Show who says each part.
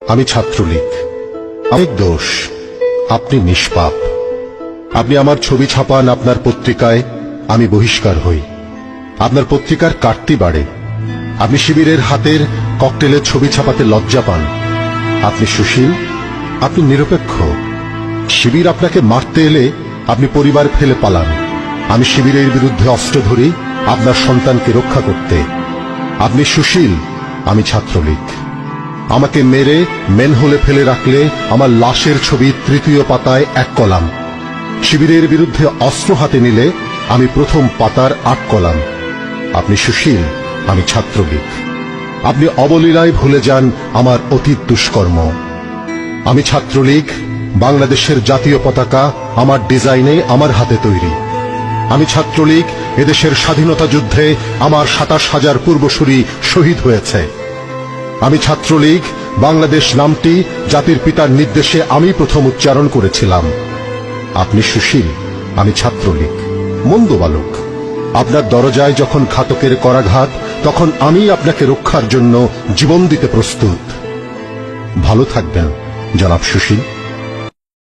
Speaker 1: আমি ছাত্রলীগ। অনেক দোষ, আপনি নিষ্পাপ। আপনি আমার ছবি ছাপান আপনার পত্রিকায়, আমি বহিষ্কার হই। আপনার পত্রিকার কাটতি বাড়ে। আপনি শিবিরের হাতের ককটেলের ছবি ছাপাতে লজ্জা পান। আপনি সুশীল, আপনি নিরপেক্ষ। শিবির আপনাকে মারতে এলে আপনি পরিবার ফেলে পালান। আমি শিবিরের বিরুদ্ধে অস্ত্র ধরি আপনার সন্তানকে রক্ষা করতে। আপনি সুশীল, আমি ছাত্রলীগ। আমাকে মেরে মেনহোলে ফেলে রাখলে আমার লাশের ছবি তৃতীয় পাতায় 1 কলাম। শিবিরের বিরুদ্ধে অস্ত্র হাতে নিলে আমি প্রথম পাতার 8 কলাম। আপনি সুশীল, আমি ছাত্রলীগ। আপনি অবলীলায় ভুলে যান আমার অতীত দুষ্কর্ম। আমি ছাত্রলীগ, বাংলাদেশের জাতীয় পতাকা আমার ডিজাইনে, আমার হাতে তৈরি। আমি ছাত্রলীগ, এদেশের স্বাধীনতা যুদ্ধে আমার 27,000 পূর্বসূরি শহীদ হয়েছে। আমি ছাত্রলীগ, বাংলাদেশ নামটি জাতির পিতার নির্দেশে আমি প্রথম উচ্চারণ করেছিলাম। আপনি সুশীল, আমি ছাত্রলীগ। মন্দ বালক, আপনার দরজায় যখন ঘাতকের করাঘাত, তখন আমি আপনাকে রক্ষার জন্য জীবন দিতে প্রস্তুত। ভালো থাকবেন জনাব সুশীল।